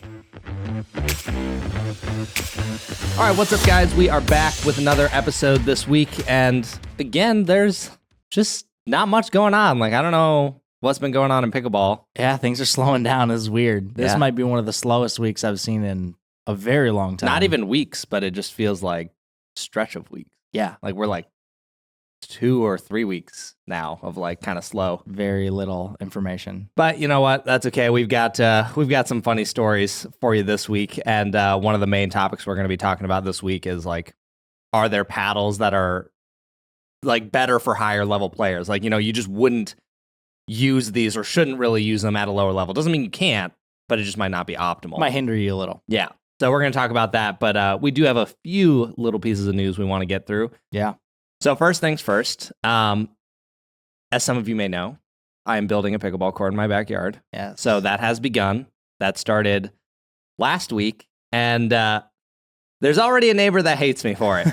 All right, what's up, guys? We are back with another episode this week, and again, there's just not much going on. Like, I don't know what's been going on in pickleball. Yeah, things are slowing down. This is weird. This might be one of the slowest weeks I've seen in a very long time. Not even weeks, but it just feels like a stretch of weeks. Yeah. Like, we're like 2 or 3 weeks now of like kind of slow. Very little information. But you know what? That's okay. We've got some funny stories for you this week, and one of the main topics we're going to be talking about this week is like, are there paddles that are like better for higher level players? Like, you know, you just wouldn't use these or shouldn't really use them at a lower level. Doesn't mean you can't, but it just might not be optimal. Might hinder you a little. Yeah. So we're going to talk about that, but we do have a few little pieces of news we want to get through. Yeah. So first things first, as some of you may know, I am building a pickleball court in my backyard. Yeah. So that has begun. That started last week, and there's already a neighbor that hates me for it.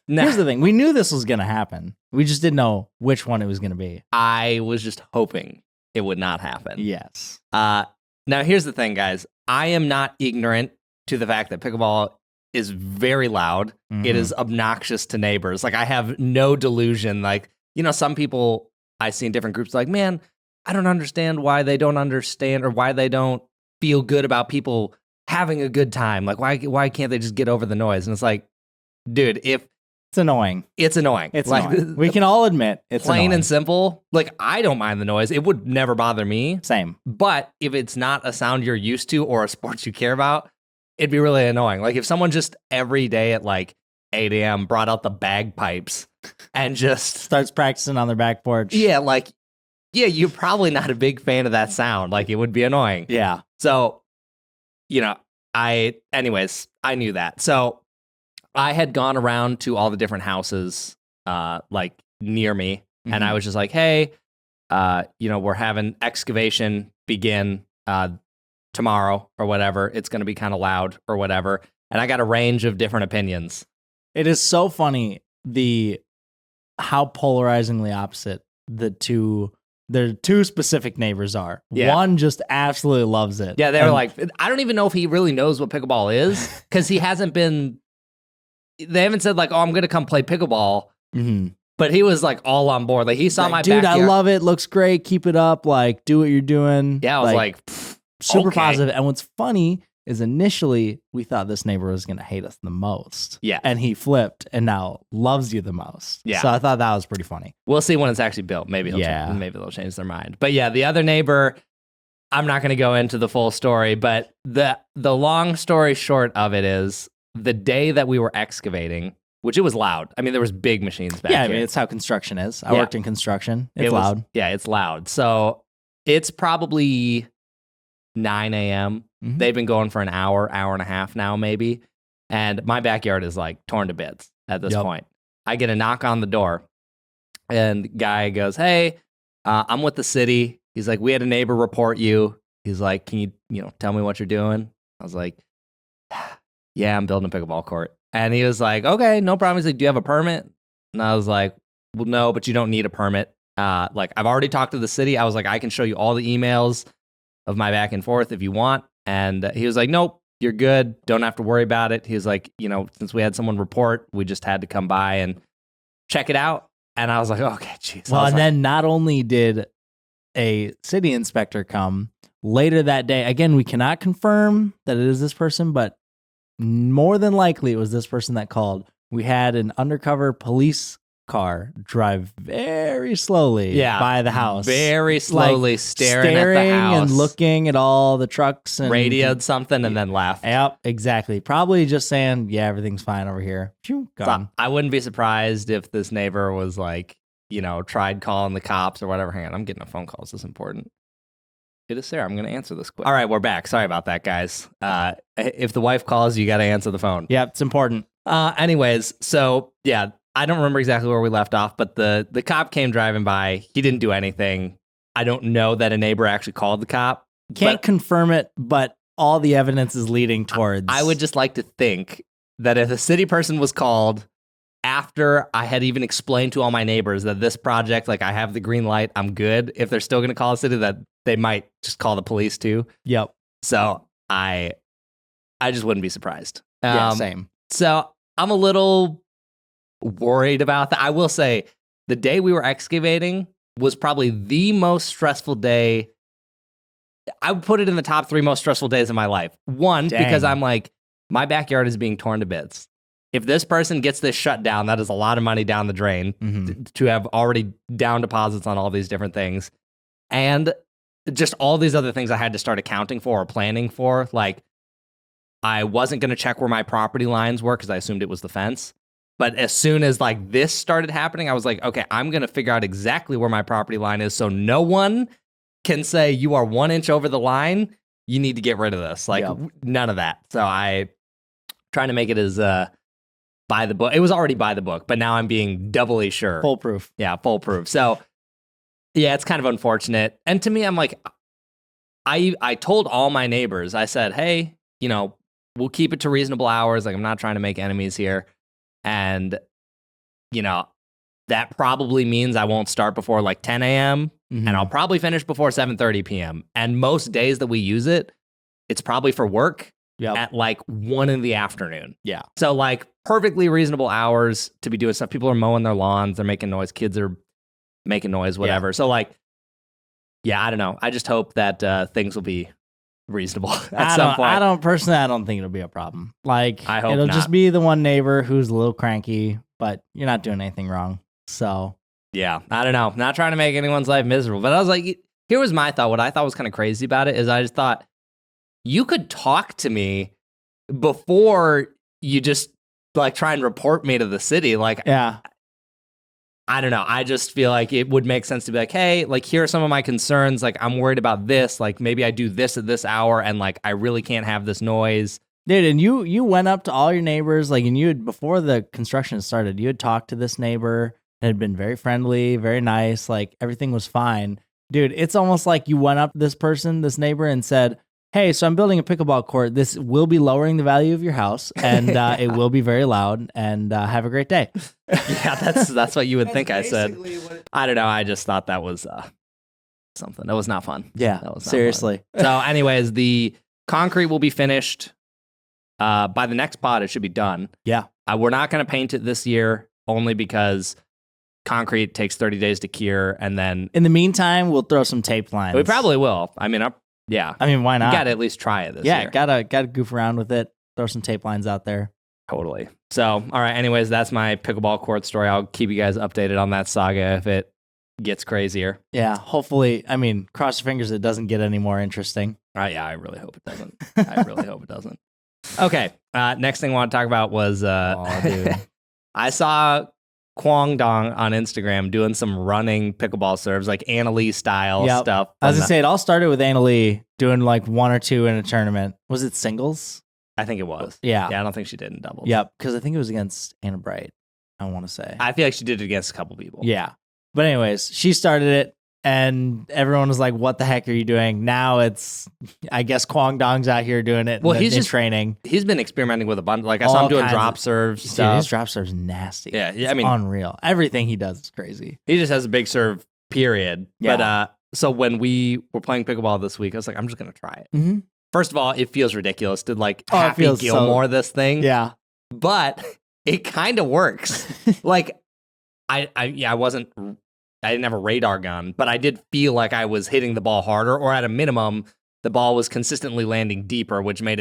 Here's the thing. We knew this was going to happen. We just didn't know which one it was going to be. I was just hoping it would not happen. Yes. Now, here's the thing, guys. I am not ignorant to the fact that pickleball is very loud. Mm-hmm. It is obnoxious to neighbors. Like, I have no delusion. Like, you know, some people I see in different groups like, man, I don't understand why they don't understand or why they don't feel good about people having a good time. Like, why can't they just get over the noise? And it's like, dude, if it's annoying. It's annoying. It's like, annoying. We can all admit it's plain annoying. and simple. Like, I don't mind the noise. It would never bother me. Same. But if it's not a sound you're used to or a sport you care about, it'd be really annoying. Like, if someone just every day at like 8 a.m. brought out the bagpipes and just starts practicing on their back porch. Yeah, like, yeah, you're probably not a big fan of that sound. Like, it would be annoying. Yeah. So, you know, I knew that. So I had gone around to all the different houses, like near me. Mm-hmm. And I was just like, hey, you know, we're having excavation begin tomorrow or whatever. It's going to be kind of loud or whatever. And I got a range of different opinions. It is so funny how polarizingly opposite the two specific neighbors are. Yeah. One just absolutely loves it. Yeah, they were like, I don't even know if he really knows what pickleball is because they haven't said like, oh, I'm going to come play pickleball. Mm-hmm. But he was like all on board. Like, he saw my dude, backyard. I love it. Looks great. Keep it up. Like, do what you're doing. Yeah, I was like super okay. positive. And what's funny is initially we thought this neighbor was going to hate us the most. Yeah. And he flipped and now loves you the most. Yeah. So I thought that was pretty funny. We'll see when it's actually built. Maybe they'll change their mind. But yeah, the other neighbor, I'm not going to go into the full story, but the long story short of it is the day that we were excavating, which it was loud. I mean, there was big machines back here. Yeah, I mean, it's how construction is. I worked in construction. It's loud. Yeah, it's loud. So it's probably 9 a.m. Mm-hmm. They've been going for an hour and a half now, maybe. And my backyard is like torn to bits at this point. I get a knock on the door, and the guy goes, hey, I'm with the city. He's like, we had a neighbor report you. He's like, can you tell me what you're doing? I was like, yeah, I'm building a pickleball court. And he was like, okay, no problem. He's like, do you have a permit? And I was like, well, no, but you don't need a permit. Like, I've already talked to the city. I was like, I can show you all the emails of my back and forth if you want. And he was like, nope, you're good. Don't have to worry about it. He was like, since we had someone report, we just had to come by and check it out. And I was like, okay, geez. Well, and then not only did a city inspector come later that day, again, we cannot confirm that it is this person, but more than likely it was this person that called. We had an undercover police car drive very slowly by the house. Very slowly, staring at the house. And looking at all the trucks. And radioed something and then left. Yep, exactly. Probably just saying, yeah, everything's fine over here. Phew, gone. So I wouldn't be surprised if this neighbor was like, tried calling the cops or whatever. Hang on, I'm getting a phone call. Is this important? It is Sarah. I'm going to answer this quick. All right, we're back. Sorry about that, guys. If the wife calls, you got to answer the phone. Yep, it's important. Anyways, so yeah, I don't remember exactly where we left off, but the cop came driving by. He didn't do anything. I don't know that a neighbor actually called the cop. Can't confirm it, but all the evidence is leading towards. I would just like to think that if a city person was called after I had even explained to all my neighbors that this project, like, I have the green light, I'm good. If they're still going to call the city, that they might just call the police too. Yep. So I just wouldn't be surprised. Yeah, same. So I'm a little worried about that. I will say the day we were excavating was probably the most stressful day. I would put it in the top 3 most stressful days of my life. One, because I'm like, my backyard is being torn to bits. If this person gets this shut down, that is a lot of money down the drain to have already down deposits on all these different things. And just all these other things I had to start accounting for or planning for. Like, I wasn't going to check where my property lines were because I assumed it was the fence. But as soon as like this started happening, I was like, okay, I'm going to figure out exactly where my property line is so no one can say you are 1 inch over the line. You need to get rid of this. Like, none of that. So I trying to make it as by the book. It was already by the book, but now I'm being doubly sure. Foolproof. Yeah, foolproof. So yeah, it's kind of unfortunate. And to me, I'm like, I told all my neighbors, I said, hey, you know, we'll keep it to reasonable hours. Like, I'm not trying to make enemies here. And, you know, that probably means I won't start before like 10 a.m. And I'll probably finish before 7:30 p.m. And most days that we use it, it's probably for work at like 1 in the afternoon. Yeah. So like perfectly reasonable hours to be doing stuff. People are mowing their lawns. They're making noise. Kids are making noise, whatever. Yeah. So like, yeah, I don't know. I just hope that things will be reasonable at some point. I don't think it'll be a problem. Like, I hope it'll not. just be the one neighbor who's a little cranky, but you're not doing anything wrong. So yeah, I don't know. Not trying to make anyone's life miserable, but I was like, here was my thought. What I thought was kind of crazy about it is I just thought you could talk to me before you just like try and report me to the city. Like, yeah, I don't know. I just feel like it would make sense to be like, hey, like, here are some of my concerns. Like, I'm worried about this. Like, maybe I do this at this hour and like, I really can't have this noise. Dude, and you went up to all your neighbors, like, and you had, before the construction started, you had talked to this neighbor. It had been very friendly, very nice. Like, everything was fine. Dude, it's almost like you went up to this person, this neighbor, and said, hey, so I'm building a pickleball court. This will be lowering the value of your house, and it will be very loud, and have a great day. Yeah, that's what you would think I said. I don't know. I just thought that was something. That was not fun. Yeah, that was not seriously. Fun. So anyways, the concrete will be finished by the next pod. It should be done. Yeah. We're not going to paint it this year only because concrete takes 30 days to cure, and then in the meantime, we'll throw some tape lines. We probably will. I mean, yeah. I mean, why not? You got to at least try it this year. Yeah, gotta goof around with it. Throw some tape lines out there. Totally. So, all right. Anyways, that's my pickleball court story. I'll keep you guys updated on that saga if it gets crazier. Yeah. Hopefully, I mean, cross your fingers it doesn't get any more interesting. Yeah, I really hope it doesn't. I really hope it doesn't. Okay. Next thing I want to talk about was dude. I saw Kwong Dong on Instagram doing some running pickleball serves, like Anna Lee style stuff. I was gonna say, it all started with Anna Lee doing like 1 or 2 in a tournament. Was it singles? I think it was. Yeah. Yeah, I don't think she did in doubles. Yep, because I think it was against Anna Bright, I want to say. I feel like she did it against a couple people. Yeah. But anyways, she started it, and everyone was like, what the heck are you doing? Now it's, I guess Kwong Dong's out here doing it. Well, he's just training. He's been experimenting with a bunch. Like, I saw him doing drop serves stuff. Dude, his drop serve's nasty. Yeah, it's I mean, unreal. Everything he does is crazy. He just has a big serve, period. Yeah. But so when we were playing pickleball this week, I was like, I'm just going to try it. Mm-hmm. First of all, it feels ridiculous to like Happy Gilmore this thing. Yeah. But it kind of works. Like, I didn't have a radar gun, but I did feel like I was hitting the ball harder, or at a minimum, the ball was consistently landing deeper, which made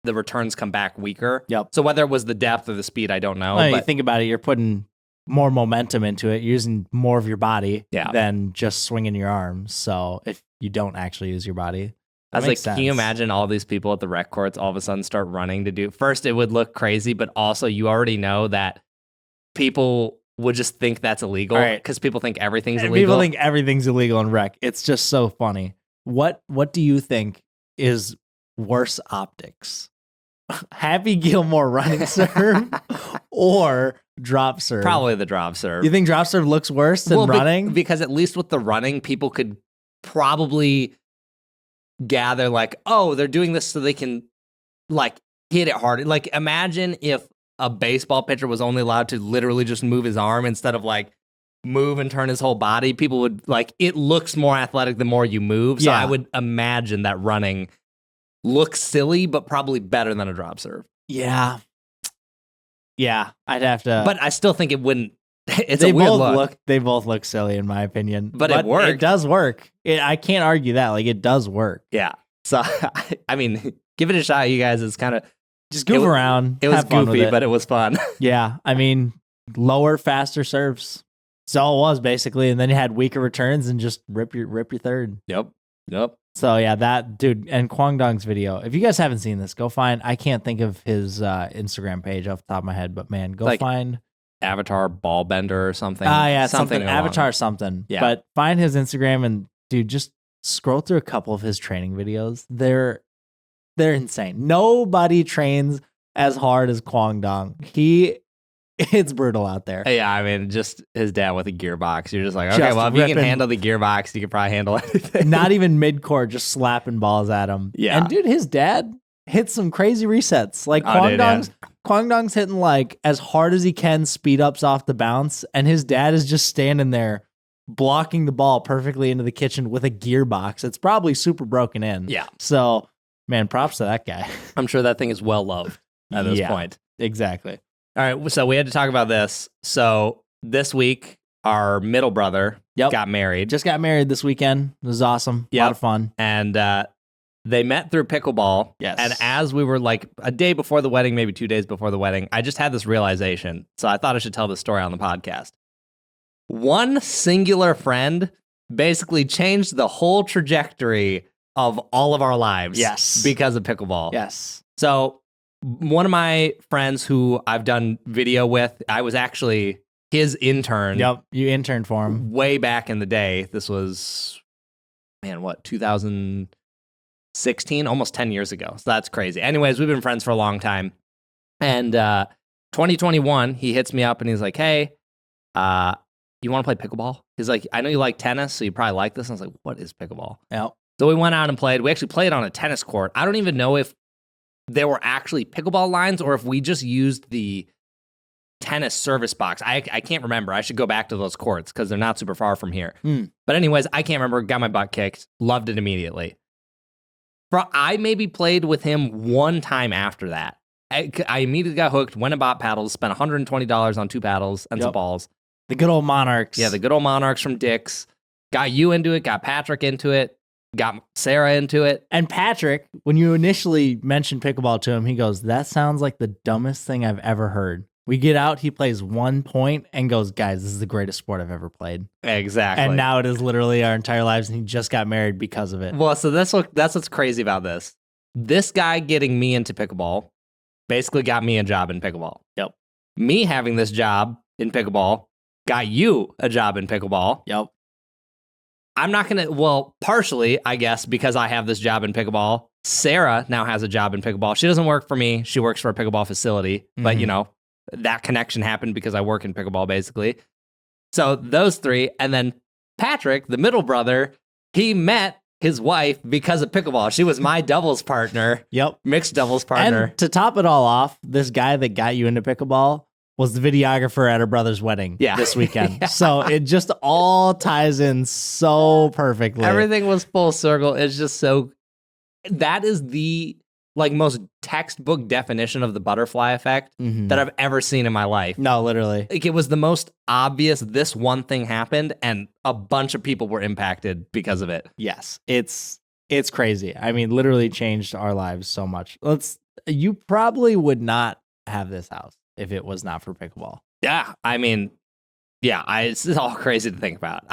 the returns come back weaker. Yep. So whether it was the depth or the speed, I don't know. Well, but you think about it, you're putting more momentum into it, using more of your body than just swinging your arms. So if you don't actually use your body, I was like, can you imagine all these people at the rec courts all of a sudden start running to do? First, it would look crazy, but also you already know that people would just think that's illegal because people think everything's illegal. People think everything's illegal in rec. It's just so funny. What do you think is worse optics? Happy Gilmore running serve or drop serve? Probably the drop serve. You think drop serve looks worse than running? Because at least with the running, people could probably gather like, oh, they're doing this so they can like hit it harder. Like, imagine if a baseball pitcher was only allowed to literally just move his arm instead of like move and turn his whole body. People would like, it looks more athletic the more you move. So I would imagine that running looks silly, but probably better than a drop serve. Yeah. Yeah, I'd have to. But I still think it wouldn't. It's a weird look. They both look silly in my opinion. But it works. It does work. I can't argue that. Like, it does work. Yeah. So, I mean, give it a shot, you guys. It's kind of... Just goof around. It was goofy, but it was fun. Yeah. I mean, lower, faster serves. That's all it was, basically. And then you had weaker returns and just rip your third. Yep. So, yeah, that dude. And Kwang Dong's video. If you guys haven't seen this, go find... I can't think of his Instagram page off the top of my head, but man, go find... Avatar ball bender or something. Yeah, something Avatar something. Yeah. But find his Instagram and dude, just scroll through a couple of his training videos. They're insane. Nobody trains as hard as Kwang Dong. It's brutal out there. Yeah, I mean, just his dad with a gearbox. You're just like, okay, well, if you can handle the gearbox, you can probably handle anything. Not even mid-court, just slapping balls at him. Yeah. And dude, his dad hits some crazy resets. Like Kwang Dong's hitting like as hard as he can, speed ups off the bounce, and his dad is just standing there blocking the ball perfectly into the kitchen with a gearbox. It's probably super broken in. Yeah. So, man, props to that guy. I'm sure that thing is well loved at this point. Exactly. All right, so we had to talk about this. So this week, our middle brother got married. Just got married this weekend. It was awesome. A lot of fun. And they met through pickleball. Yes. And as we were like a day before the wedding, maybe 2 days before the wedding, I just had this realization. So I thought I should tell this story on the podcast. One singular friend basically changed the whole trajectory of all of our lives. Yes. Because of pickleball. Yes. So one of my friends who I've done video with, I was actually his intern. Yep. You interned for him. Way back in the day. This was, 2016, almost 10 years ago. So that's crazy. Anyways, we've been friends for a long time. And 2021, he hits me up and he's like, hey, you want to play pickleball? He's like, I know you like tennis, so you probably like this. And I was like, what is pickleball? Yep. So we went out and played. We actually played on a tennis court. I don't even know if there were actually pickleball lines or if we just used the tennis service box. I can't remember. I should go back to those courts because they're not super far from here. But anyways, I can't remember. Got my butt kicked. Loved it immediately. I maybe played with him one time after that. I immediately got hooked, went and bought paddles, spent $120 on 2 paddles and some balls. The good old Monarchs. Yeah, the good old Monarchs from Dick's. Got you into it, got Patrick into it, got Sarah into it. And Patrick, when you initially mentioned pickleball to him, he goes, that sounds like the dumbest thing I've ever heard. We get out, he plays 1 point and goes, guys, this is the greatest sport I've ever played. Exactly. And now it is literally our entire lives, and he just got married because of it. Well, so that's what's crazy about this. This guy getting me into pickleball basically got me a job in pickleball. Yep. Me having this job in pickleball got you a job in pickleball. Yep. I'm not going to, well, partially, I guess, because I have this job in pickleball. Sarah now has a job in pickleball. She doesn't work for me. She works for a pickleball facility. But, you know, that connection happened because I work in pickleball, basically. So those 3. And then Patrick, the middle brother, he met his wife because of pickleball. She was my doubles partner. Yep. Mixed doubles partner. And to top it all off, this guy that got you into pickleball was the videographer at her brother's wedding this weekend. Yeah. So it just all ties in so perfectly. Everything was full circle. It's just so... That is the most textbook definition of the butterfly effect that I've ever seen in my life. No, literally. Like, it was the most obvious this one thing happened and a bunch of people were impacted because of it. Yes. It's crazy. I mean, literally changed our lives so much. You probably would not have this house if it was not for pickleball. Yeah. I mean, it's all crazy to think about.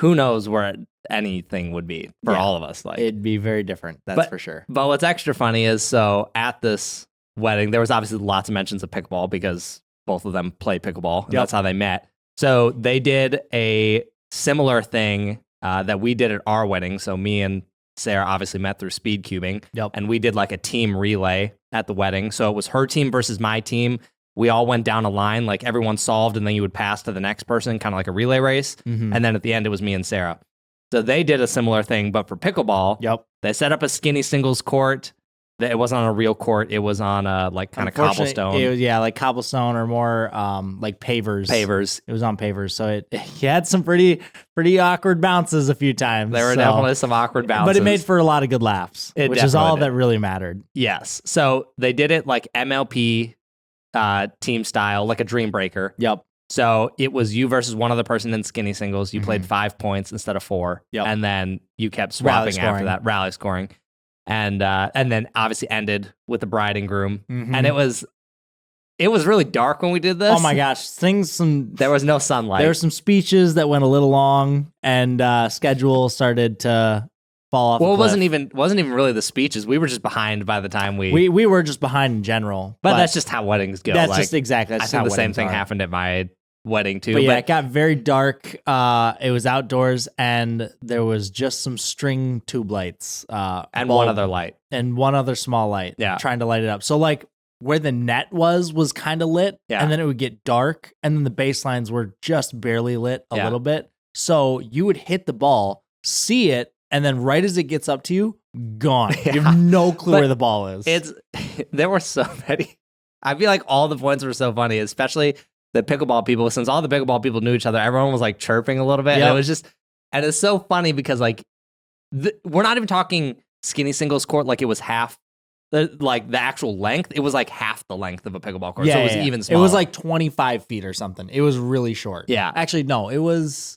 Who knows where anything would be for all of us. Like, it'd be very different. That's for sure. But what's extra funny is, so at this wedding, there was obviously lots of mentions of pickleball because both of them play pickleball. And that's how they met. So they did a similar thing that we did at our wedding. So me and Sarah obviously met through speed cubing. Yep. And we did like a team relay at the wedding. So it was her team versus my team. We all went down a line, like everyone solved, and then you would pass to the next person, kind of like a relay race. And then at the end, it was me and Sarah. So they did a similar thing, but for pickleball, they set up a skinny singles court. It wasn't on a real court. It was on a like kind of cobblestone. It was, like cobblestone or more like pavers. Pavers. It was on pavers, so it had some pretty awkward bounces a few times. There were definitely some awkward bounces, but it made for a lot of good laughs, which is all that really mattered. Yes. So they did it like MLP team style, like a dream breaker. Yep. So it was you versus one other person in skinny singles. You played 5 points instead of 4. Yep. And then you kept swapping after that, rally scoring. And then obviously ended with the bride and groom. And it was really dark when we did this. Oh my gosh. There was no sunlight. There were some speeches that went a little long, and schedule started to fall off. Well, it wasn't even really the speeches. We were just behind by the time we were just behind in general. But that's just how weddings go. That's just exactly. I think the same thing happened at my wedding too. But yeah, it got very dark. It was outdoors, and there was just some string tube lights, and one other light, and one other small light. Yeah, trying to light it up. So like where the net was kind of lit, and then it would get dark, and then the baselines were just barely lit a little bit. So you would hit the ball, see it, and then right as it gets up to you, gone. You have no clue where the ball is. There were so many. I feel like all the points were so funny, especially the pickleball people. Since all the pickleball people knew each other, everyone was like chirping a little bit. Yep. And it was just, and it's so funny because like, we're not even talking skinny singles court like it was half, like the actual length. It was like half the length of a pickleball court. So it was even smaller. It was like 25 feet or something. It was really short. Yeah. Actually, no, it wasn't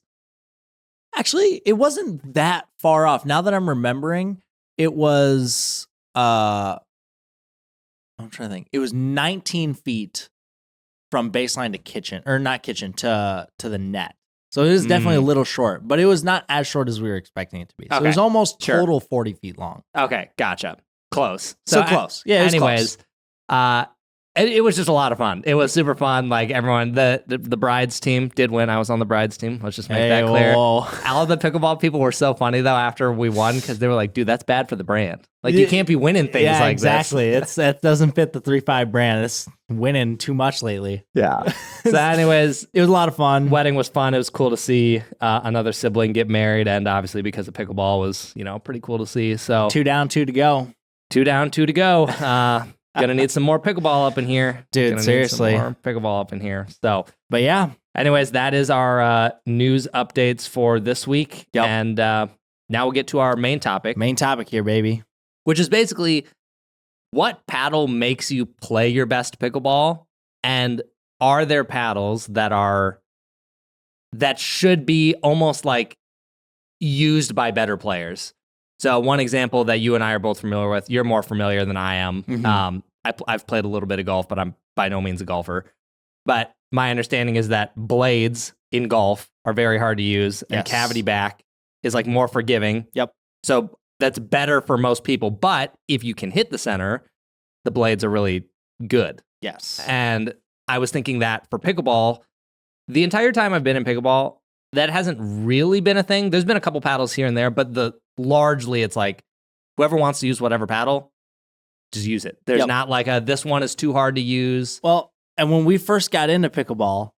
that far off. Now that I'm remembering, it was, I'm trying to think. It was 19 feet from baseline to kitchen, or not kitchen, to the net. So it was definitely a little short, but it was not as short as we were expecting it to be. So it was almost total 40 feet long. Okay, gotcha. Close. So close. Yeah, anyways, close. It was just a lot of fun. It was super fun. Like everyone, the bride's team did win. I was on the bride's team. Let's just make that clear. All of the pickleball people were so funny though after we won because they were like, "Dude, that's bad for the brand. Like you can't be winning things like exactly. this." It doesn't fit the 3-5 brand. It's winning too much lately. Yeah. So, anyways, it was a lot of fun. Wedding was fun. It was cool to see another sibling get married, and obviously because of pickleball was pretty cool to see. So 2 down, 2 to go. 2 down, 2 to go. Gonna need some more pickleball up in here. Dude, seriously. Need some more pickleball up in here. So, but yeah. Anyways, that is our news updates for this week. Yep. And now we'll get to our main topic. Main topic here, baby. Which is basically what paddle makes you play your best pickleball? And are there paddles that should be almost like used by better players? So one example that you and I are both familiar with, you're more familiar than I am. Mm-hmm. I've played a little bit of golf, but I'm by no means a golfer. But my understanding is that blades in golf are very hard to use, and cavity back is like more forgiving. Yep. So that's better for most people. But if you can hit the center, the blades are really good. Yes. And I was thinking that for pickleball, the entire time I've been in pickleball, that hasn't really been a thing. There's been a couple paddles here and there, but largely it's like whoever wants to use whatever paddle, just use it. There's not like this one is too hard to use. Well, and when we first got into pickleball,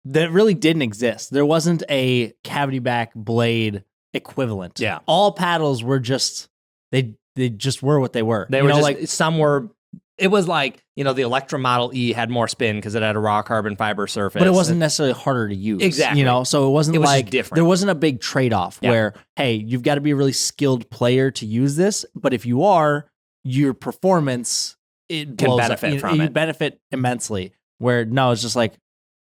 that really didn't exist. There wasn't a cavity back blade equivalent. Yeah. All paddles were just, they just were what they were. They were just, like some were, it was like, the Electra Model E had more spin because it had a raw carbon fiber surface. But it wasn't necessarily harder to use. Exactly. So it wasn't like, different. There wasn't a big trade-off where, hey, you've got to be a really skilled player to use this. But if you are, your performance, it can benefit from it. You benefit immensely. Where, no, it's just like,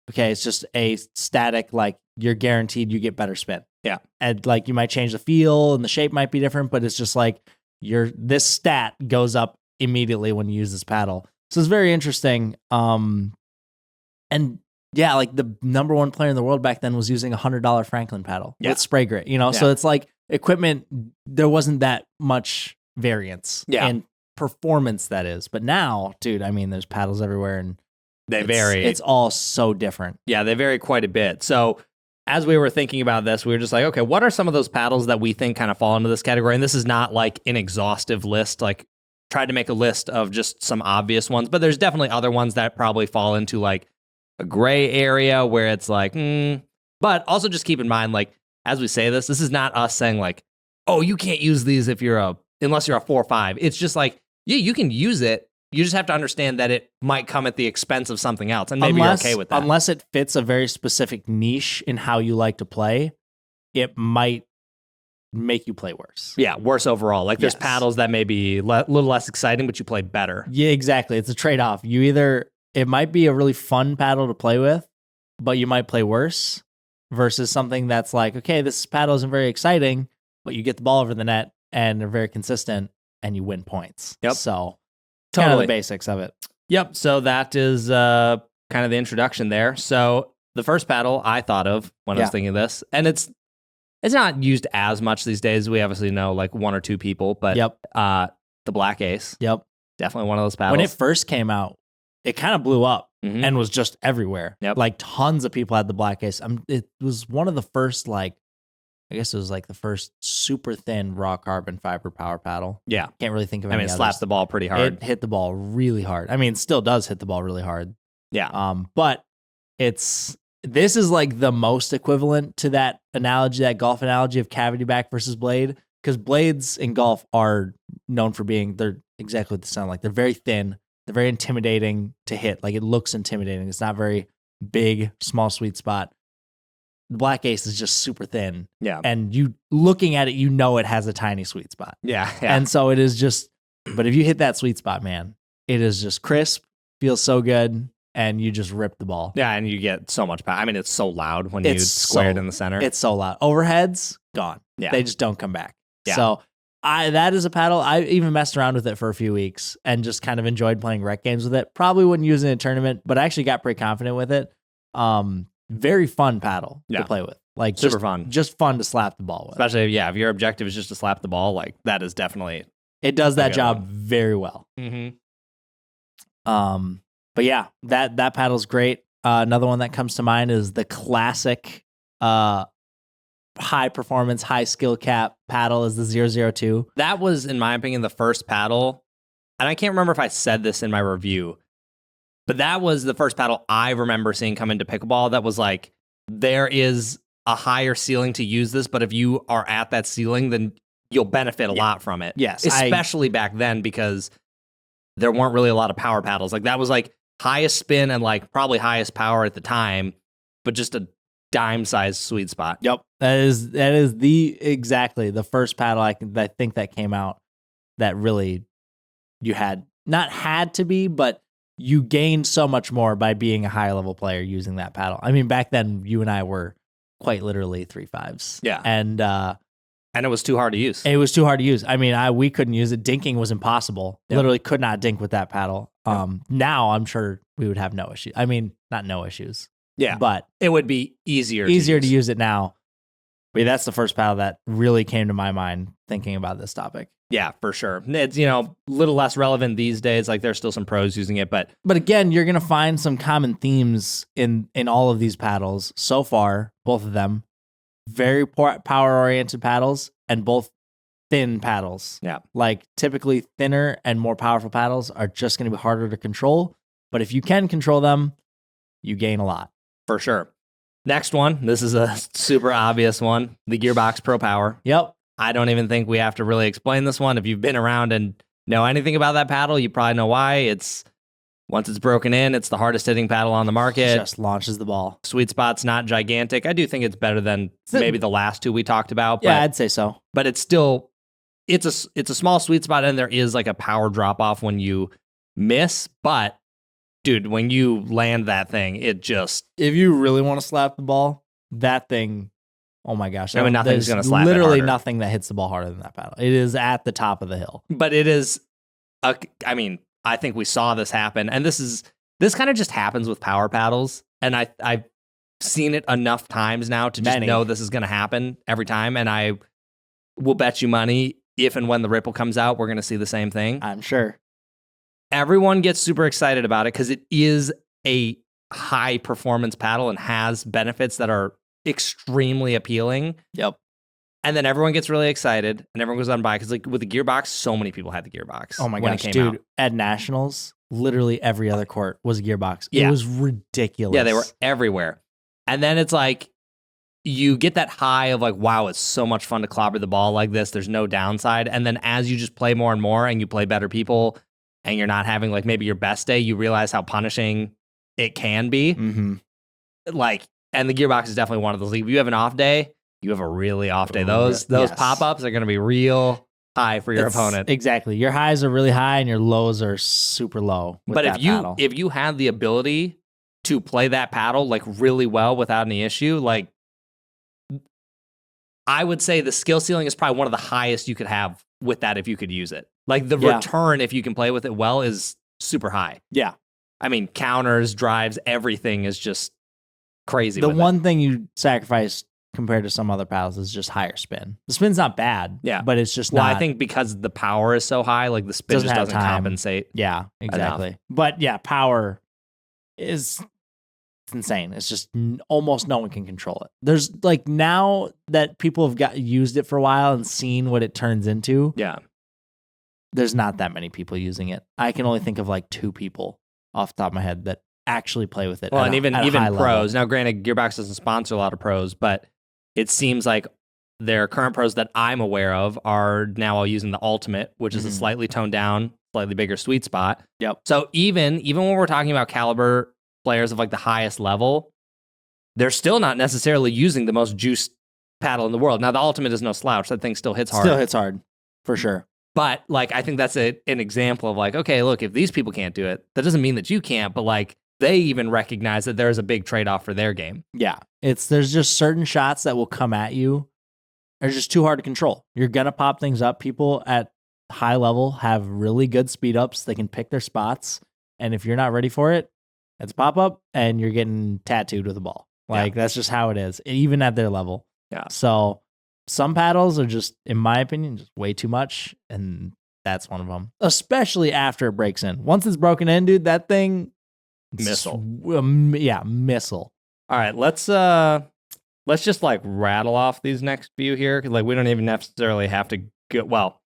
okay, it's just a static, like you're guaranteed you get better spin. Yeah. And like you might change the feel and the shape might be different, but it's just like this stat goes up immediately when you use this paddle. So it's very interesting. And yeah, like the number one player in the world back then was using $100 Franklin paddle with spray grit, so it's like equipment, there wasn't that much variance in performance, that is. But now, dude, I mean, there's paddles everywhere and they vary. It's all so different. Yeah, they vary quite a bit. So as we were thinking about this, we were just like, okay, what are some of those paddles that we think kind of fall into this category? And this is not like an exhaustive list, like tried to make a list of just some obvious ones, but there's definitely other ones that probably fall into like a gray area where it's like, but also just keep in mind, like, as we say this is not us saying like, oh, you can't use these unless you're a 4 or 5. It's just like, Yeah, you can use it. You just have to understand that it might come at the expense of something else, and maybe you're okay with that. Unless it fits a very specific niche in how you like to play, it might make you play worse. Yeah, worse overall. Like there's paddles that may be a little less exciting, but you play better. Yeah, exactly. It's a trade-off. It might be a really fun paddle to play with, but you might play worse versus something that's like, okay, this paddle isn't very exciting, but you get the ball over the net and they're very consistent and you win points. Yep. So totally kind of the basics of it. Yep. So that is kind of the introduction there. So the first paddle I thought of when I was thinking of this, and it's not used as much these days. We obviously know like one or two people, but the Black Ace. Yep. Definitely one of those paddles. When it first came out, it kind of blew up and was just everywhere. Yep. Like tons of people had the Black Ace. It was one of the first, like, I guess it was like the first super thin raw carbon fiber power paddle. Yeah. Can't really think of any it slaps the ball pretty hard. It hit the ball really hard. I mean, it still does hit the ball really hard. Yeah. But this is like the most equivalent to that analogy, that golf analogy of cavity back versus blade. Because blades in golf are known for they're exactly what they sound like. They're very thin. They're very intimidating to hit. Like it looks intimidating. It's not very big, small, sweet spot. The Black Ace is just super thin. Yeah. And you looking at it, you know it has a tiny sweet spot. Yeah. And so it is just, but if you hit that sweet spot, man, it is just crisp, feels so good, and you just rip the ball. Yeah, and you get so much power. I mean, it's so loud when you square it in the center. It's so loud. Overheads, gone. Yeah. They just don't come back. Yeah. So that is a paddle. I even messed around with it for a few weeks and just kind of enjoyed playing rec games with it. Probably wouldn't use it in a tournament, but I actually got pretty confident with it. Very fun paddle to play with. Like super fun. Just fun to slap the ball with. Especially, if your objective is just to slap the ball, like that is definitely it does that job very well. Mm-hmm. But yeah, that paddle's great. Another one that comes to mind is the classic high performance, high skill cap paddle is the 002. That was, in my opinion, the first paddle. And I can't remember if I said this in my review, but that was the first paddle I remember seeing come into pickleball that was like, there is a higher ceiling to use this, but if you are at that ceiling, then you'll benefit a lot from it. Yes. Especially back then, because there weren't really a lot of power paddles. Like that was like highest spin and like probably highest power at the time, but just a dime-sized sweet spot. Yep. That is exactly the first paddle I think that came out that really you not had to be, but you gained so much more by being a high level player using that paddle. I mean, back then you and I were quite literally 3.5s. Yeah. And it was too hard to use. It was too hard to use. I mean, we couldn't use it. Dinking was impossible. Yep. Literally could not dink with that paddle. Now I'm sure we would have no issue. I mean, not no issues. Yeah. But it would be easier to use it now. But that's the first paddle that really came to my mind thinking about this topic. Yeah, for sure. It's, a little less relevant these days. Like there's still some pros using it, but again, you're going to find some common themes in all of these paddles so far, both of them. Very power-oriented paddles and both thin paddles. Yeah. Like typically thinner and more powerful paddles are just going to be harder to control. But if you can control them, you gain a lot. For sure. Next one. This is a super obvious one. The Gearbox Pro Power. Yep. I don't even think we have to really explain this one. If you've been around and know anything about that paddle, you probably know why. Once it's broken in, it's the hardest hitting paddle on the market. Just launches the ball. Sweet spot's not gigantic. I do think it's better than maybe the last two we talked about. Yeah, I'd say so. But it's still, it's a small sweet spot, and there is like a power drop off when you miss. But dude, when you land that thing, it just, if you really want to slap the ball, that thing, oh my gosh. I mean, nothing's going to slap it literally harder. Nothing that hits the ball harder than that paddle. It is at the top of the hill. But it is, I think we saw this happen, and this kind of just happens with power paddles, and I've seen it enough times now to just know this is going to happen every time, and I will bet you money if and when the Ripple comes out, we're going to see the same thing. I'm sure. Everyone gets super excited about it because it is a high performance paddle and has benefits that are extremely appealing. Yep. And then everyone gets really excited and everyone goes on by because like with the Gearbox, so many people had the Gearbox. Oh my when gosh, it came dude. out. At Nationals, literally every other court was a Gearbox. Yeah. It was ridiculous. Yeah, they were everywhere. And then it's like you get that high of like, wow, it's so much fun to clobber the ball like this. There's no downside. And then as you just play more and more and you play better people and you're not having like maybe your best day, you realize how punishing it can be. Mm-hmm. Like, and the gearbox is definitely one of those. Like, if you have an off day, you have a really off day. Those Yes. pop-ups are going to be real high for your opponent. Exactly. Your highs are really high and your lows are super low. But if you had the ability to play that paddle like really well without any issue, like I would say the skill ceiling is probably one of the highest you could have with that if you could use it. Like the return, if you can play with it well, is super high. Yeah. I mean, counters, drives, everything is just crazy. The one thing you sacrifice compared to some other paddles is just higher spin. The spin's not bad, but it's just not. Well, I think because the power is so high, like the spin just doesn't compensate. Yeah, exactly. Enough. But yeah, power is insane. It's just almost no one can control it. There's like now that people have used it for a while and seen what it turns into. Yeah. There's not that many people using it. I can only think of like 2 people off the top of my head that actually play with it. Well, and even pros. Level. Now, granted, Gearbox doesn't sponsor a lot of pros, but it seems like their current pros that I'm aware of are now all using the Ultimate, which is a slightly toned down, slightly bigger sweet spot. Yep. So even when we're talking about caliber players of like the highest level, they're still not necessarily using the most juiced paddle in the world. Now, the Ultimate is no slouch. That thing still hits hard. Still hits hard, for sure. But like, I think that's an example of like, okay, look, if these people can't do it, that doesn't mean that you can't, but like they even recognize that there's a big trade-off for their game. Yeah. There's just certain shots that will come at you. They're just too hard to control. You're going to pop things up. People at high level have really good speed ups. They can pick their spots. And if you're not ready for it, it's pop up and you're getting tattooed with a ball. Like that's just how it is, even at their level. Yeah. So some paddles are just, in my opinion, just way too much. And that's one of them, especially after it breaks in. Once it's broken in, dude, that thing. Missile. Missile. All right, let's just like rattle off these next few here. Like we don't even necessarily have to go. Well,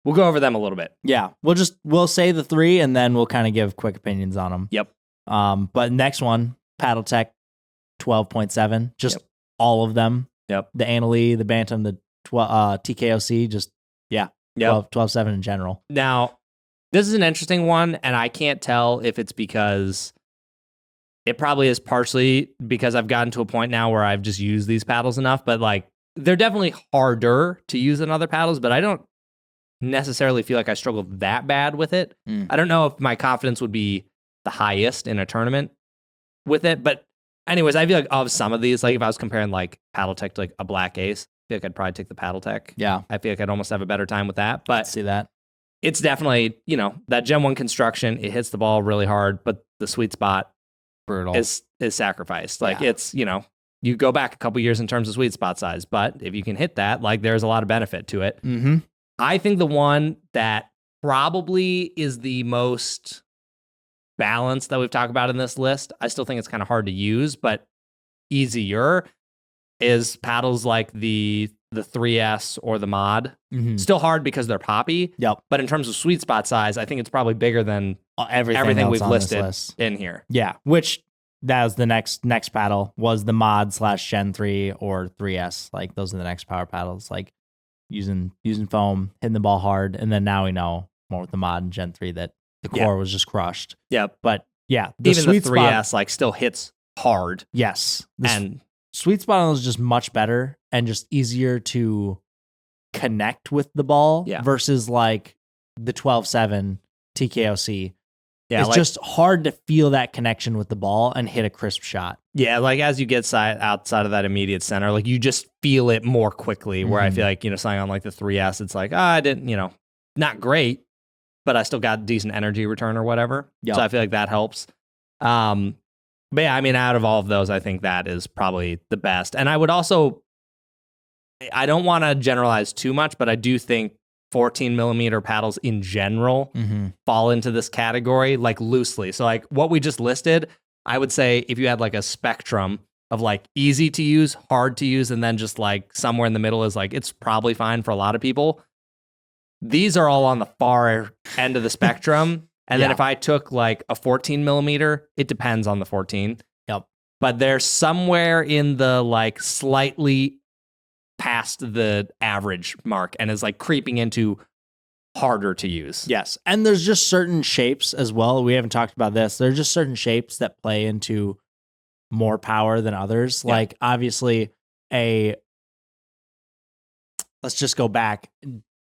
we'll go over them a little bit. Yeah, we'll say the 3 and then we'll kind of give quick opinions on them. Yep. But next one, Paddle Tech 12.7, just all of them. Yep. The Annalee, the Bantam, the TKOC, just 12.7 in general. Now, this is an interesting one, and I can't tell if it's because. It probably is partially because I've gotten to a point now where I've just used these paddles enough, but like they're definitely harder to use than other paddles, but I don't necessarily feel like I struggled that bad with it. I don't know if my confidence would be the highest in a tournament with it, but anyways, I feel like of some of these, like if I was comparing like Paddle Tech to like a Black Ace, I feel like I'd probably take the Paddle Tech. Yeah. I feel like I'd almost have a better time with that, but see that. It's definitely, that Gen 1 construction, it hits the ball really hard, but the sweet spot brutal is sacrificed. Like it's, you go back a couple years in terms of sweet spot size, but if you can hit that, like there's a lot of benefit to it. Mm-hmm. I think the one that probably is the most balanced that we've talked about in this list, I still think it's kind of hard to use, but easier, is paddles like the 3S or the Mod. Mm-hmm. Still hard because they're poppy. Yep. But in terms of sweet spot size, I think it's probably bigger than everything we've listed in here. Yeah. Which that was the next paddle was the Mod / Gen 3 or 3S. Like those are the next power paddles. Like using foam, hitting the ball hard, and then now we know more with the Mod and Gen 3 that the core was just crushed. Yeah. But yeah, even the 3S like still hits hard. Yes. And sweet spot on those is just much better and just easier to connect with the ball versus like the 12.7 TKOC. Yeah, it's just hard to feel that connection with the ball and hit a crisp shot. Yeah, like as you get outside of that immediate center, like you just feel it more quickly. Where I feel like, something on like the 3S, it's like, I didn't, not great, but I still got decent energy return or whatever. Yep. So I feel like that helps. But yeah, I mean, out of all of those, I think that is probably the best. And I would also, I don't want to generalize too much, but I do think 14 millimeter paddles in general fall into this category, like loosely. So like what we just listed, I would say if you had like a spectrum of like easy to use, hard to use, and then just like somewhere in the middle is like, it's probably fine for a lot of people. These are all on the far end of the spectrum. And then if I took like a 14 millimeter, it depends on the 14. Yep. but they're somewhere in the like slightly past the average mark and is like creeping into harder to use. Yes. And there's just certain shapes as well. We haven't talked about this. There's just certain shapes that play into more power than others. Yeah. Like obviously let's just go back,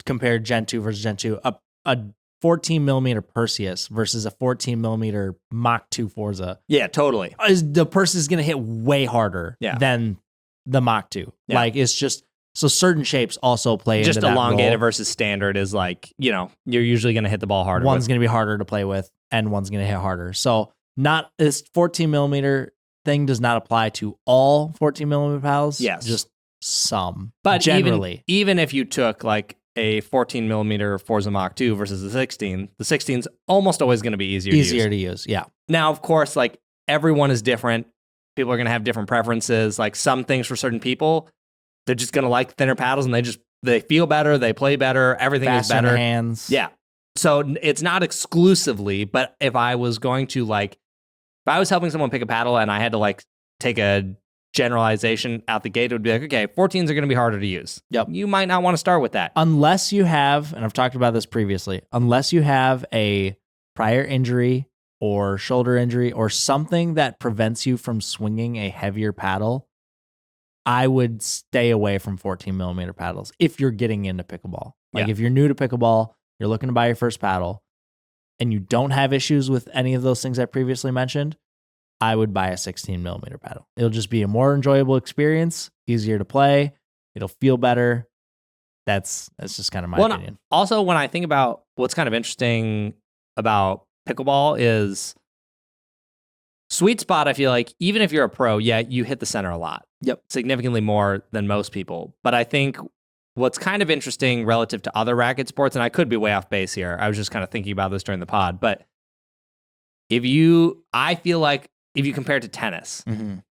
compare Gen 2 versus Gen 2. A 14 millimeter Perseus versus a 14 millimeter Mach 2 Forza. Yeah, totally. The Perseus is going to hit way harder than the Mach 2. Yeah. Like it's just, so certain shapes also play just into that elongated role. versus standard is like, you know, you're usually going to hit the ball harder. One's going to be harder to play with and one's going to hit harder. So not this 14 millimeter thing does not apply to all 14 millimeter paddles. Yes. Just some. But generally, even if you took like a 14 millimeter Forza Mach 2 versus the 16's almost always going to be easier to use. Yeah. Now, of course, like everyone is different. People are going to have different preferences. Like some things for certain people, they're just going to like thinner paddles and they feel better. They play better. Everything Faster is better. in the hands. Yeah. So it's not exclusively, but if I was going to like, if I was helping someone pick a paddle and I had to like take a generalization out the gate, it would be like, okay, 14s are going to be harder to use. Yep. You might not want to start with that. Unless you have, and I've talked about this previously, unless you have a prior injury or shoulder injury or something that prevents you from swinging a heavier paddle, I would stay away from 14 millimeter paddles if you're getting into pickleball. Like if you're new to pickleball, you're looking to buy your first paddle, and you don't have issues with any of those things I previously mentioned, I would buy a 16 millimeter paddle. It'll just be a more enjoyable experience, easier to play. It'll feel better. That's just kind of my opinion. Also, when I think about what's kind of interesting about pickleball is sweet spot. I feel like even if you're a pro, you hit the center a lot. Yep. Significantly more than most people. But I think what's kind of interesting relative to other racket sports, and I could be way off base here. I was just kind of thinking about this during the pod, but I feel like if you compare it to tennis, I'm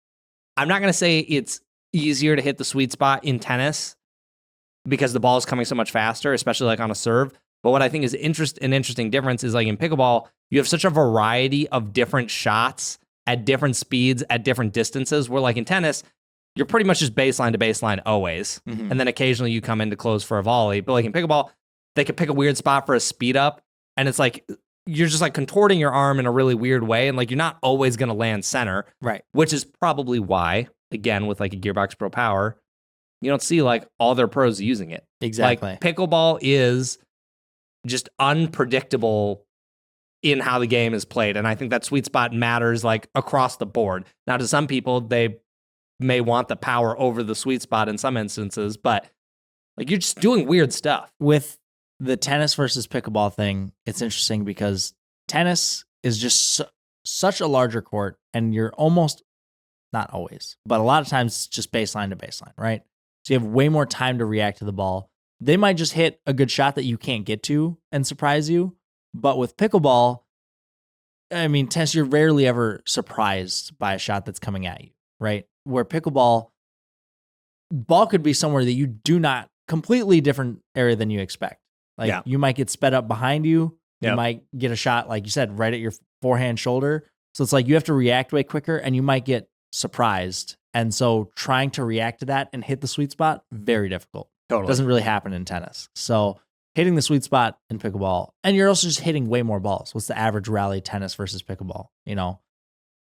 not going to say it's easier to hit the sweet spot in tennis because the ball is coming so much faster, especially like on a serve. But what I think is an interesting difference is like in pickleball, you have such a variety of different shots at different speeds, at different distances, where like in tennis, you're pretty much just baseline to baseline always. And then occasionally you come into close for a volley. But like in pickleball, they could pick a weird spot for a speed up. And it's like, you're just like contorting your arm in a really weird way. And like, you're not always going to land center. Right. Which is probably why, again, with like a Gearbox Pro Power, you don't see like all their pros using it. Exactly. Like pickleball is just unpredictable in how the game is played. And I think that sweet spot matters like across the board. Now, to some people, they may want the power over the sweet spot in some instances, but like you're just doing weird stuff. With the tennis versus pickleball thing, it's interesting because tennis is just such a larger court, and you're almost, not always, but a lot of times it's just baseline to baseline, right? So you have way more time to react to the ball. They might just hit a good shot that you can't get to and surprise you. But with pickleball, I mean, tennis, you're rarely ever surprised by a shot that's coming at you, right? Where pickleball, ball could be somewhere that you do not, completely different area than you expect. Like you might get sped up behind you. You might get a shot, like you said, right at your forehand shoulder. So it's like you have to react way quicker and you might get surprised. And so trying to react to that and hit the sweet spot, very difficult. Totally. Doesn't really happen in tennis. So hitting the sweet spot in pickleball, and you're also just hitting way more balls. What's the average rally tennis versus pickleball? You know?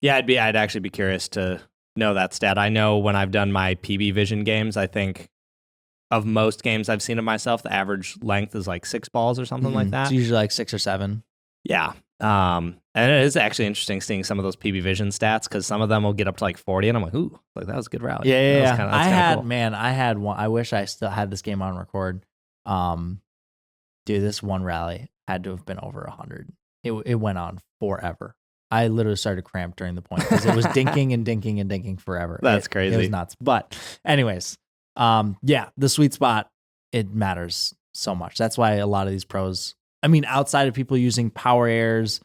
Yeah, I'd actually be curious to know that stat. I know when I've done my PB Vision games, I think of most games I've seen of myself, the average length is like 6 balls or something like that. It's usually like 6 or 7. Yeah. And it is actually interesting seeing some of those PB Vision stats because some of them will get up to like 40 and I'm like, ooh, like that was a good rally. Yeah. Cool. I had one. I wish I still had this game on record. Dude, this one rally had to have been over 100. It went on forever. I literally started to cramp during the point because it was dinking and dinking and dinking forever. That's crazy. It was nuts. But anyways, the sweet spot, it matters so much. That's why a lot of these pros, I mean, outside of people using power airs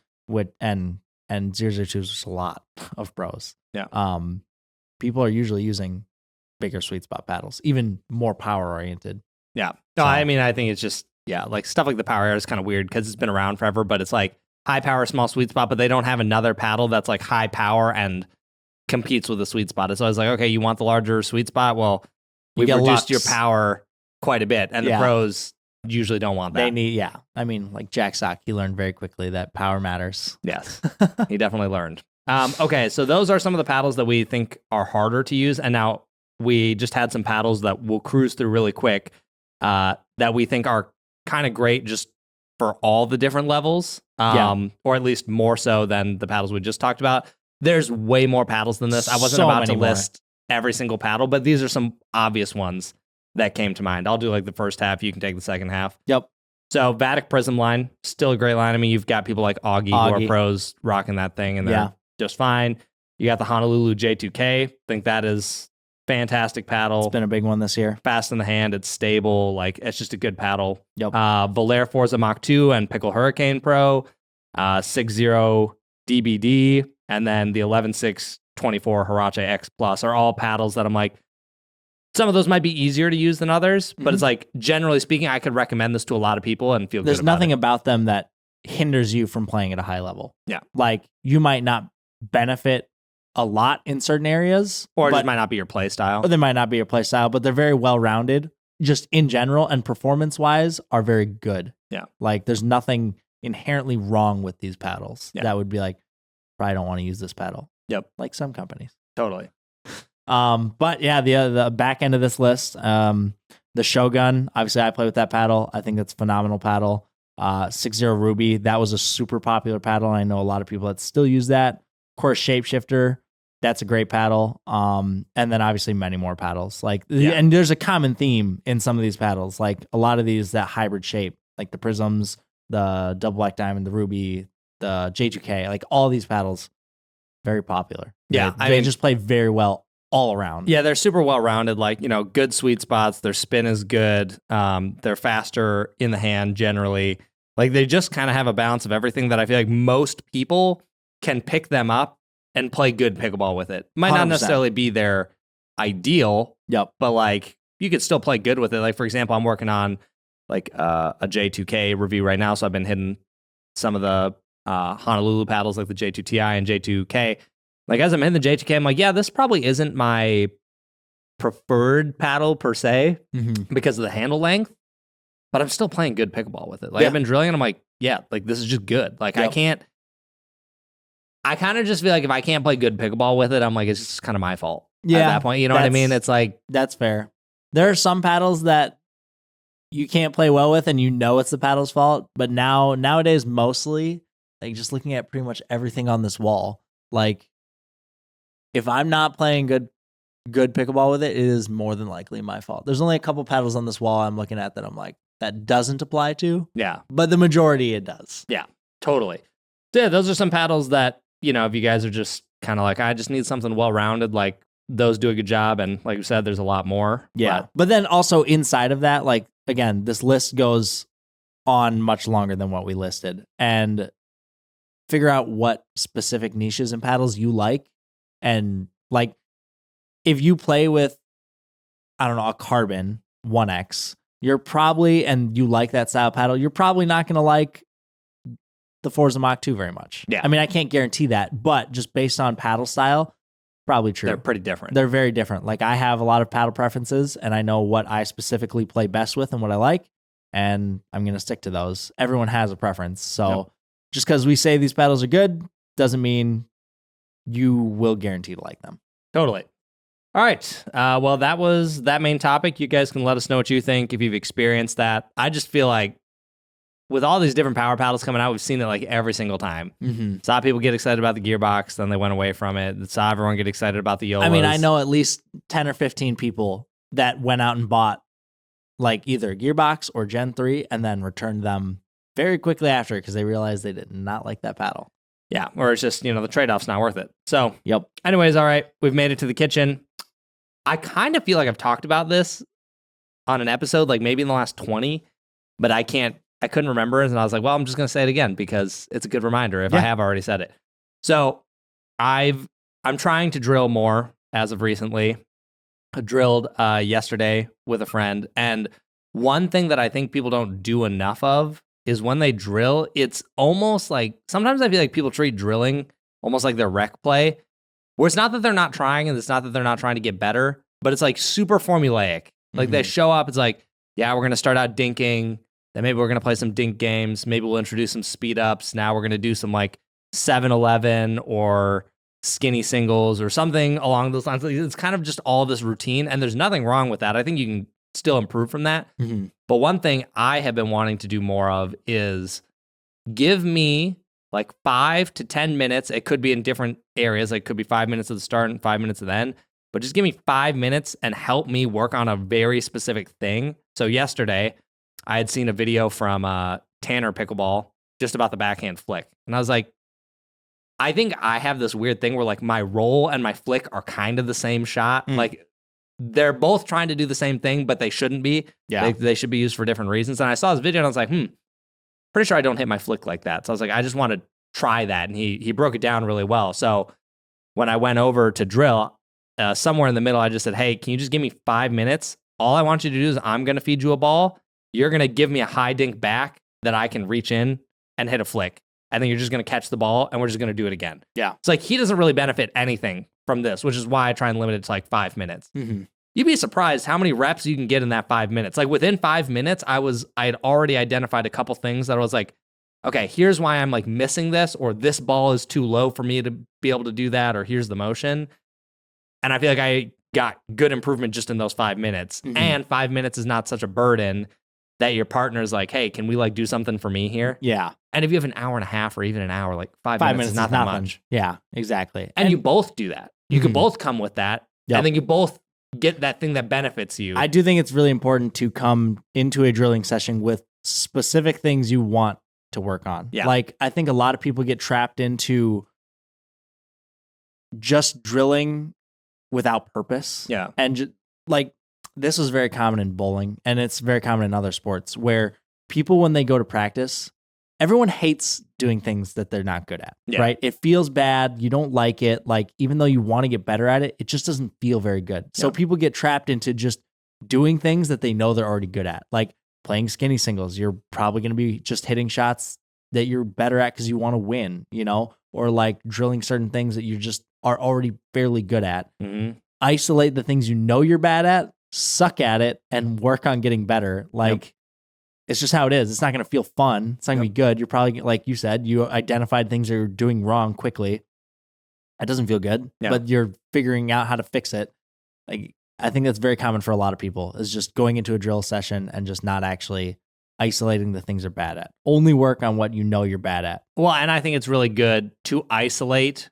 and 002s, there's a lot of pros. Yeah. People are usually using bigger sweet spot paddles, even more power oriented. Yeah. No, I mean, I think it's just, like stuff like the power air is kind of weird because it's been around forever, but it's like high power, small sweet spot, but they don't have another paddle that's like high power and competes with the sweet spot. So I was like, okay, you want the larger sweet spot? Well, we've get reduced Lux. your power quite a bit, and the pros usually don't want that. They need, I mean, like Jack Sock, he learned very quickly that power matters. Yes, he definitely learned. Okay, so those are some of the paddles that we think are harder to use, and now we just had some paddles that we'll cruise through really quick that we think are kind of great just for all the different levels, or at least more so than the paddles we just talked about. There's way more paddles than this. I wasn't about to list every single paddle, but these are some obvious ones that came to mind. I'll do like the first half. You can take the second half. Yep. So Vatic Prism line, still a great line. I mean, you've got people like Augie. Who are pros rocking that thing, and they're just fine. You got the Honolulu J2K. Think that is fantastic paddle. It's been a big one this year. Fast in the hand. It's stable. Like, it's just a good paddle. Yep. Volair Forza Mach 2 and Pickle Hurricane Pro. 6.0 DBD. And then the 11.6 24 Hirache X Plus are all paddles that I'm like, some of those might be easier to use than others, but it's like, generally speaking, I could recommend this to a lot of people and feel good about it. There's nothing about them that hinders you from playing at a high level. Yeah. Like, you might not benefit a lot in certain areas. Or it just might not be your play style. Or they might not be your play style, but they're very well-rounded, just in general, and performance-wise are very good. Yeah. Like, there's nothing inherently wrong with these paddles that would be like, probably don't want to use this paddle. Yep. Like some companies. Totally. But yeah, the back end of this list, the Shogun, obviously I play with that paddle. I think that's a phenomenal paddle. 6.0 Ruby, that was a super popular paddle. I know a lot of people that still use that. Of course, Shapeshifter, that's a great paddle. And then obviously many more paddles. And there's a common theme in some of these paddles. Like a lot of these, that hybrid shape, like the Prisms, the Double Black Diamond, the Ruby, the J2K, like all these paddles, very popular. Yeah. They just play very well all around. Yeah, they're super well-rounded, like, good sweet spots. Their spin is good. They're faster in the hand generally. Like, they just kind of have a balance of everything that I feel like most people can pick them up and play good pickleball with it. Might not 100%. necessarily be their ideal, but like, you could still play good with it. Like, for example, I'm working on like a J2K review right now, so I've been hitting some of the Honolulu paddles like the J2TI and J2K. Like, as I'm in the J2K, I'm like, yeah, this probably isn't my preferred paddle per se because of the handle length, but I'm still playing good pickleball with it. Like, I've been drilling and I'm like, yeah, like, this is just good. Like, I kind of just feel like if I can't play good pickleball with it, I'm like, it's just kind of my fault at that point. You know what I mean? It's like, that's fair. There are some paddles that you can't play well with and it's the paddle's fault. But nowadays, mostly, like, just looking at pretty much everything on this wall, like, if I'm not playing good pickleball with it, it is more than likely my fault. There's only a couple paddles on this wall I'm looking at that I'm like, that doesn't apply to. Yeah. But the majority it does. Yeah, totally. So yeah, those are some paddles that, if you guys are just kind of like, I just need something well-rounded, like, those do a good job. And like you said, there's a lot more. Yeah. But then also inside of that, like, again, this list goes on much longer than what we listed. And figure out what specific niches and paddles you like. And like, if you play with, I don't know, a Carbon 1X, you're probably, and you like that style paddle, you're probably not going to like the Forza Mach 2 very much. Yeah. I mean, I can't guarantee that, but just based on paddle style, probably true. They're pretty different. They're very different. Like, I have a lot of paddle preferences and I know what I specifically play best with and what I like, and I'm going to stick to those. Everyone has a preference. So just because we say these paddles are good doesn't mean you will guarantee to like them. Totally. All right. Well, that was that main topic. You guys can let us know what you think if you've experienced that. I just feel like with all these different power paddles coming out, we've seen it like every single time. Saw people get excited about the gearbox, then they went away from it. Saw everyone get excited about the YOLOs. I mean, I know at least 10 or 15 people that went out and bought like either gearbox or Gen 3 and then returned them very quickly after because they realized they did not like that paddle. Yeah, or it's just, the trade-off's not worth it. So, yep. Anyways, all right, we've made it to the kitchen. I kind of feel like I've talked about this on an episode, like maybe in the last 20, but I couldn't remember it, and I was like, well, I'm just going to say it again because it's a good reminder if I have already said it. So, I'm trying to drill more as of recently. I drilled yesterday with a friend, and one thing that I think people don't do enough of is when they drill, it's almost like, sometimes I feel like people treat drilling almost like their rec play, Where it's not that they're not trying and it's not that they're not trying to get better, but it's like super formulaic. Like they show up, it's like, yeah, we're going to start out dinking. Then maybe we're going to play some dink games. Maybe we'll introduce some speed ups. Now we're going to do some like 7-11 or skinny singles or something along those lines. It's kind of just all this routine. And there's nothing wrong with that. I think you can still improve from that. But one thing I have been wanting to do more of is give me like 5 to 10 minutes. It could be in different areas. Like it could be 5 minutes at the start and 5 minutes at the end. But just give me 5 minutes and help me work on a very specific thing. So yesterday, I had seen a video from Tanner Pickleball just about the backhand flick. And I was like, I think I have this weird thing where like my roll and my flick are kind of the same shot. Like they're both trying to do the same thing, but they shouldn't be. Yeah. They should be used for different reasons. And I saw his video and I was like, pretty sure I don't hit my flick like that. So I was like, I just want to try that. And he broke it down really well. So when I went over to drill, somewhere in the middle, I just said, hey, can you just give me 5 minutes? All I want you to do is I'm going to feed you a ball. You're going to give me a high dink back that I can reach in and hit a flick. And then you're just going to catch the ball and we're just going to do it again. Yeah. It's like he doesn't really benefit anything from this, which is why I try and limit it to like 5 minutes. You'd be surprised how many reps you can get in that 5 minutes. Like within 5 minutes, I had already identified a couple things that I was like, okay, here's why I'm like missing this, or this ball is too low for me to be able to do that, or here's the motion. And I feel like I got good improvement just in those 5 minutes. And 5 minutes is not such a burden that your partner's like, hey, can we like do something for me here? Yeah. And if you have an hour and a half or even an hour, like 5 minutes is not that much. Yeah, exactly. And you both do that. You could both come with that. And then you both get that thing that benefits you. I do think it's really important to come into a drilling session with specific things you want to work on. Yeah. Like I think a lot of people get trapped into just drilling without purpose. Yeah. And like this was very common in bowling and it's very common in other sports where people, when they go to practice, everyone hates doing things that they're not good at, right? It feels bad. You don't like it. Like, even though you want to get better at it, it just doesn't feel very good. So people get trapped into just doing things that they know they're already good at. Like playing skinny singles, you're probably going to be just hitting shots that you're better at because you want to win, you know, or like drilling certain things that you just are already fairly good at. Isolate the things you know you're bad at, suck at it, and work on getting better. Like, it's just how it is. It's not going to feel fun. It's not going to be good. You're probably, like you said, you identified things that you're doing wrong quickly. That doesn't feel good, but you're figuring out how to fix it. Like, I think that's very common for a lot of people, is just going into a drill session and just not actually isolating the things they're bad at. Only work on what you know you're bad at. Well, and I think it's really good to isolate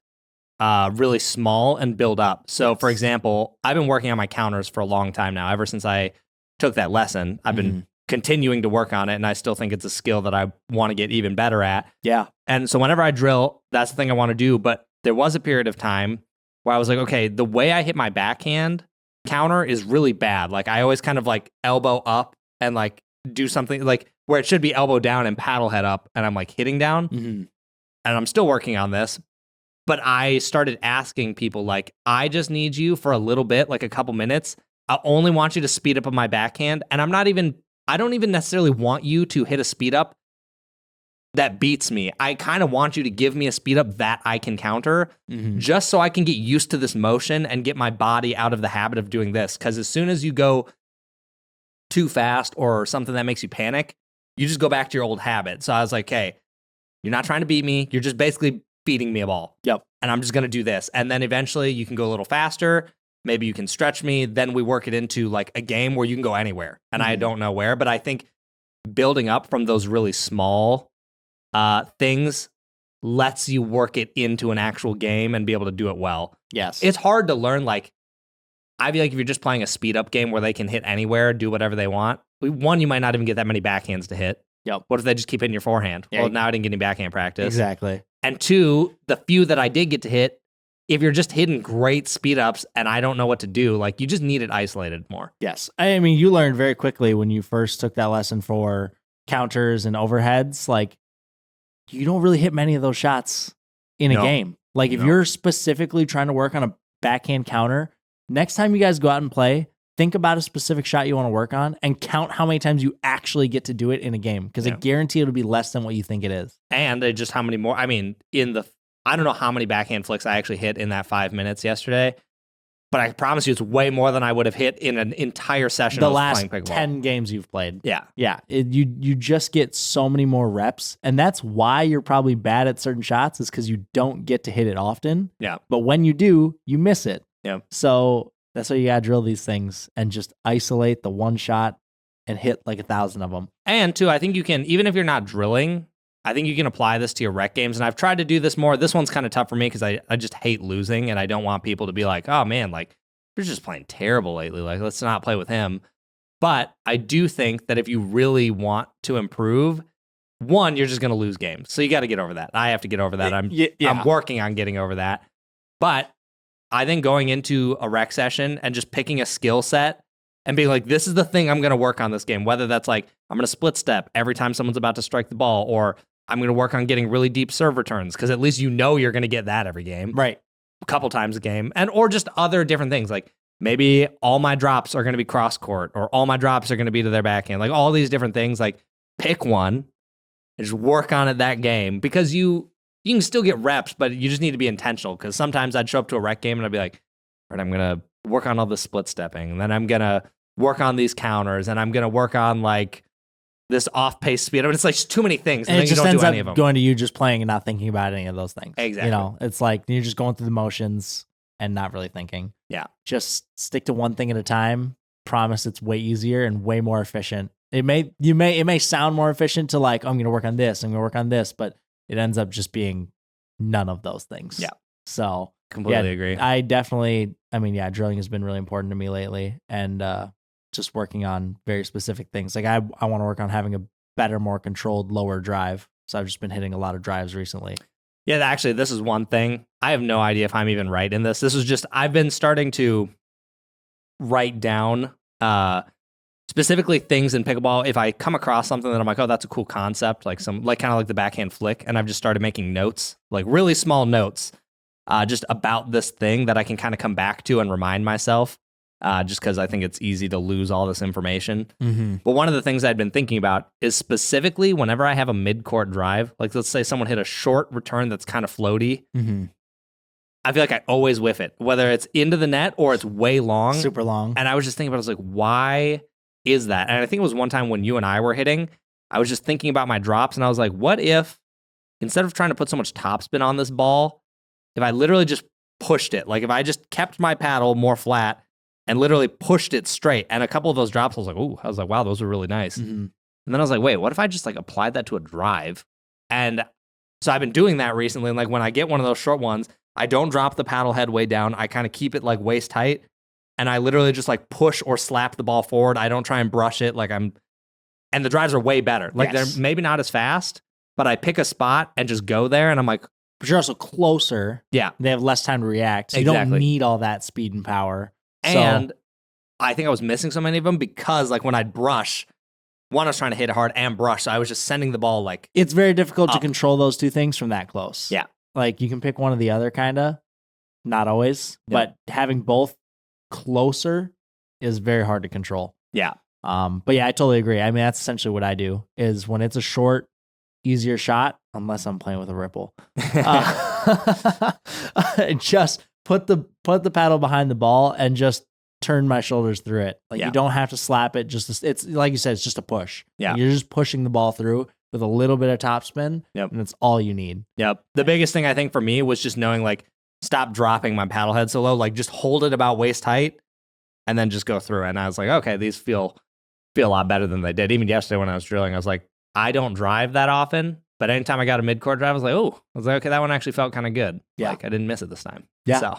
really small and build up. So, for example, I've been working on my counters for a long time now. Ever since I took that lesson, I've been continuing to work on it, and I still think it's a skill that I want to get even better at. Yeah. And so whenever I drill, that's the thing I want to do. But there was a period of time where I was like, okay, the way I hit my backhand counter is really bad. Like I always kind of like elbow up and like do something like where it should be elbow down and paddle head up, and I'm like hitting down. And I'm still working on this. But I started asking people like, I just need you for a little bit, like a couple minutes. I only want you to speed up on my backhand. And I don't even necessarily want you to hit a speed up that beats me. I kind of want you to give me a speed up that I can counter, just so I can get used to this motion and get my body out of the habit of doing this. Because as soon as you go too fast or something that makes you panic, you just go back to your old habit. So I was like, hey, you're not trying to beat me. You're just basically feeding me a ball. Yep. And I'm just going to do this. And then eventually you can go a little faster. Maybe you can stretch me. Then we work it into like a game where you can go anywhere. And I don't know where, but I think building up from those really small things lets you work it into an actual game and be able to do it well. Yes. It's hard to learn. Like, I feel like if you're just playing a speed up game where they can hit anywhere, do whatever they want, one, you might not even get that many backhands to hit. Yep. What if they just keep hitting your forehand? Yeah. Well, now I didn't get any backhand practice. Exactly. And two, the few that I did get to hit, if you're just hitting great speed ups and I don't know what to do, like you just need it isolated more. Yes. I mean, you learned very quickly when you first took that lesson for counters and overheads, like you don't really hit many of those shots in a game. Like if you're specifically trying to work on a backhand counter, next time you guys go out and play, think about a specific shot you want to work on and count how many times you actually get to do it in a game. Because I guarantee it'll be less than what you think it is. And just how many more, I mean, I don't know how many backhand flicks I actually hit in that 5 minutes yesterday, but I promise you it's way more than I would have hit in an entire session The of last playing pickleball. 10 games you've played. Yeah. Yeah. You just get so many more reps. And that's why you're probably bad at certain shots, is because you don't get to hit it often. Yeah. But when you do, you miss it. Yeah. So that's why you got to drill these things and just isolate the one shot and hit like 1,000 of them. And too, I think you can, even if you're not drilling, I think you can apply this to your rec games. And I've tried to do this more. This one's kind of tough for me because I just hate losing, and I don't want people to be like, oh man, like you're just playing terrible lately. Like, let's not play with him. But I do think that if you really want to improve, one, you're just going to lose games. So you got to get over that. I have to get over that. I'm working on getting over that. But I think going into a rec session and just picking a skill set and being like, this is the thing I'm going to work on this game, whether that's like, I'm going to split step every time someone's about to strike the ball, or I'm going to work on getting really deep serve returns, because at least you know you're going to get that every game. Right. A couple times a game. And or just other different things. Like maybe all my drops are going to be cross court, or all my drops are going to be to their backhand. Like all these different things. Like pick one and just work on it that game, because you can still get reps, but you just need to be intentional. Because sometimes I'd show up to a rec game and I'd be like, all right, I'm going to work on all the split stepping, and then I'm going to work on these counters, and I'm going to work on like this off-pace speed. I mean, it's like too many things, and then it you just don't ends do up any of them. going to you just playing and not thinking about any of those things. Exactly. You know, it's like you're just going through the motions and not really thinking. Yeah. Just stick to one thing at a time. Promise it's way easier and way more efficient. It may sound more efficient to like, oh, I'm going to work on this, I'm going to work on this, but it ends up just being none of those things. Yeah. So Completely agree. Drilling has been really important to me lately, and just working on very specific things. Like I want to work on having a better, more controlled lower drive. So I've just been hitting a lot of drives recently. Yeah, actually, this is one thing. I have no idea if I'm even right in this. This is just, I've been starting to write down specifically things in pickleball. If I come across something that I'm like, oh, that's a cool concept, like kind of like the backhand flick, and I've just started making notes, like really small notes, just about this thing that I can kind of come back to and remind myself, just because I think it's easy to lose all this information. Mm-hmm. But one of the things I'd been thinking about is specifically whenever I have a mid-court drive, like let's say someone hit a short return that's kind of floaty, Mm-hmm. I feel like I always whiff it, whether it's into the net or it's way long. Super long. And I was just thinking about it, I was like, why is that? And I think it was one time when you and I were hitting, I was just thinking about my drops, and I was like, what if instead of trying to put so much topspin on this ball, if I literally just pushed it, like if I just kept my paddle more flat and literally pushed it straight, and a couple of those drops, I was like, wow, those were really nice. Mm-hmm. And then I was like, wait, what if I just like applied that to a drive? And so I've been doing that recently. And like when I get one of those short ones, I don't drop the paddle head way down. I kind of keep it like waist height, and I literally just like push or slap the ball forward. I don't try and brush it. And the drives are way better. Like Yes. they're maybe not as fast, but I pick a spot and just go there. And I'm like, But you're also closer. yeah. They have less time to react. So you Exactly. don't need all that speed and power. And I think I was missing so many of them because like when I'd brush, one, I was trying to hit it hard and brush. So I was just sending the ball like, it's very difficult to up. control those two things from that close. Yeah. Like you can pick one or the other, kind of. Not always. Yeah. But having both closer is very hard to control. yeah. But yeah, I totally agree. I mean, that's essentially what I do is when it's a short, easier shot, unless I'm playing with a ripple, just put the paddle behind the ball and just turn my shoulders through it. Like Yeah. you don't have to slap it. It's like you said, it's just a push. Yeah. You're just pushing the ball through with a little bit of topspin. Yep. And that's all you need. Yep. The biggest thing I think for me was just knowing like, stop dropping my paddle head so low, like just hold it about waist height and then just go through. And I was like, okay, these feel a lot better than they did. Even yesterday when I was drilling, I was like, I don't drive that often, but anytime I got a mid-court drive, I was like, okay, that one actually felt kind of good. Yeah. Like I didn't miss it this time. Yeah. So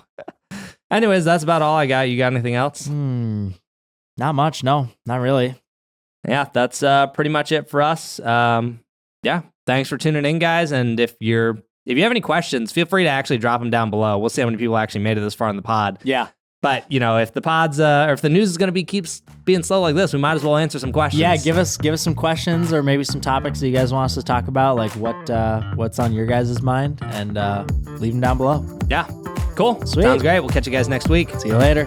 anyways, that's about all I got. You got anything else? Not much. No, not really. Yeah, that's pretty much it for us. Yeah. Thanks for tuning in, guys. And if you have any questions, feel free to actually drop them down below. We'll see how many people actually made it this far in the pod. Yeah. But, if the pods, or if the news is going to keeps being slow like this, we might as well answer some questions. Yeah, give us some questions or maybe some topics that you guys want us to talk about, like what's on your guys' mind, and leave them down below. Yeah. Cool. Sweet. Sounds great. We'll catch you guys next week. See you later.